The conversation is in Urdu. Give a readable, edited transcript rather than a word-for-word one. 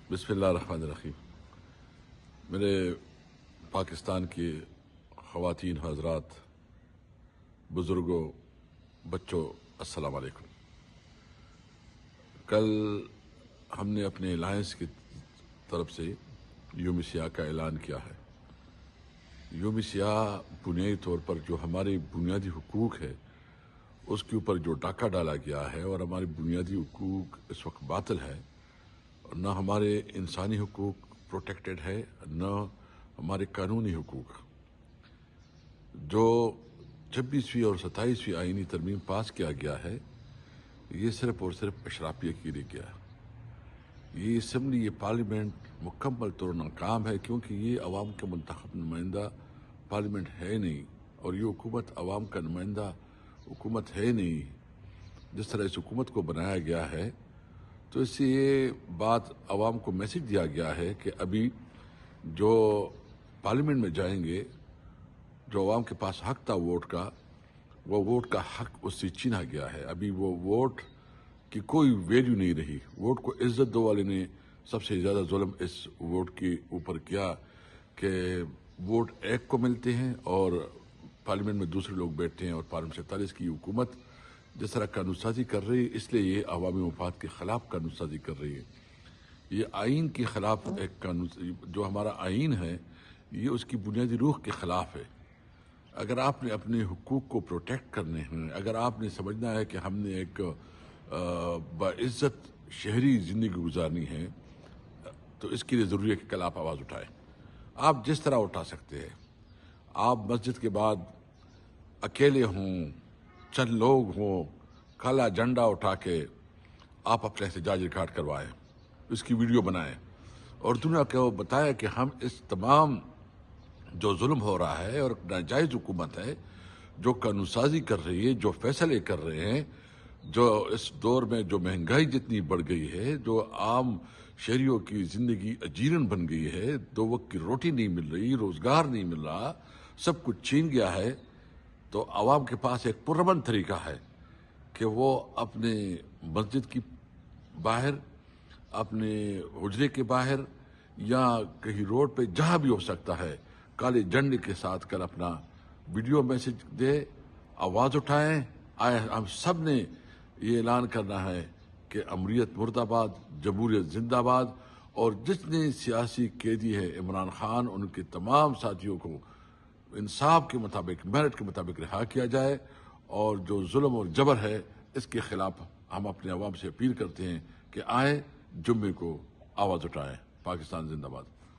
بسم اللہ الرحمن الرحیم. میرے پاکستان کی خواتین حضرات، بزرگوں، بچوں، السلام علیکم. کل ہم نے اپنے الائنس کی طرف سے یوم سیاہ کا اعلان کیا ہے. یوم سیاہ بنیادی طور پر جو ہمارے بنیادی حقوق ہے اس کے اوپر جو ڈاکہ ڈالا گیا ہے، اور ہمارے بنیادی حقوق اس وقت باطل ہے، نہ ہمارے انسانی حقوق پروٹیکٹڈ ہے، نہ ہمارے قانونی حقوق. جو 26ویں اور 27ویں آئینی ترمیم پاس کیا گیا ہے، یہ صرف اور صرف اشرافیہ کے لیے گیا ہے. یہ اسمبلی، یہ پارلیمنٹ مکمل طور ناکام ہے، کیونکہ یہ عوام کا منتخب نمائندہ پارلیمنٹ ہے نہیں، اور یہ حکومت عوام کا نمائندہ حکومت ہے نہیں. جس طرح اس حکومت کو بنایا گیا ہے، تو اس سے یہ بات عوام کو میسج دیا گیا ہے کہ ابھی جو پارلیمنٹ میں جائیں گے، جو عوام کے پاس حق تھا ووٹ کا، وہ ووٹ کا حق اس سے چھینا گیا ہے. ابھی وہ ووٹ کی کوئی ویلیو نہیں رہی. ووٹ کو عزت دو والے نے سب سے زیادہ ظلم اس ووٹ کے اوپر کیا کہ ووٹ ایک کو ملتے ہیں اور پارلیمنٹ میں دوسرے لوگ بیٹھتے ہیں، اور پارلیمنٹ 47 کی حکومت جس طرح قانون سازی کر رہی ہے، اس لیے یہ عوامی مفاد کے خلاف قانون سازی کر رہی ہے. یہ آئین کے خلاف ایک قانون، جو ہمارا آئین ہے یہ اس کی بنیادی روح کے خلاف ہے. اگر آپ نے اپنے حقوق کو پروٹیکٹ کرنے ہیں، اگر آپ نے سمجھنا ہے کہ ہم نے ایک باعزت شہری زندگی گزارنی ہے، تو اس کے لیے ضروری ہے کہ کل آپ آواز اٹھائیں. آپ جس طرح اٹھا سکتے ہیں. آپ مسجد کے بعد اکیلے ہوں، چند لوگ ہوں، کالا جھنڈا اٹھا کے آپ اپنے احتجاج ریکارڈ کروائیں، اس کی ویڈیو بنائیں، اور دنیا کو بتایا کہ ہم اس تمام جو ظلم ہو رہا ہے اور ناجائز حکومت ہے، جو قانون سازی کر رہی ہے، جو فیصلے کر رہے ہیں، جو اس دور میں جو مہنگائی جتنی بڑھ گئی ہے، جو عام شہریوں کی زندگی اجیرن بن گئی ہے، 2 وقت کی روٹی نہیں مل رہی، روزگار نہیں مل رہا، سب کچھ چھین گیا ہے، تو عوام کے پاس ایک پرامن طریقہ ہے کہ وہ اپنے مسجد کی باہر، اپنے حجرے کے باہر، یا کہیں روڈ پہ جہاں بھی ہو سکتا ہے، کالے جھنڈے کے ساتھ کر اپنا ویڈیو میسج دے، آواز اٹھائیں. ہم سب نے یہ اعلان کرنا ہے کہ امریت مرد آباد، جمہوریت زندہ باد، اور جتنے سیاسی قیدی ہے عمران خان، ان کے تمام ساتھیوں کو انصاف کے مطابق، میرٹ کے مطابق رہا کیا جائے. اور جو ظلم اور جبر ہے، اس کے خلاف ہم اپنے عوام سے اپیل کرتے ہیں کہ آئیں، جمعے کو آواز اٹھائیں. پاکستان زندہ باد.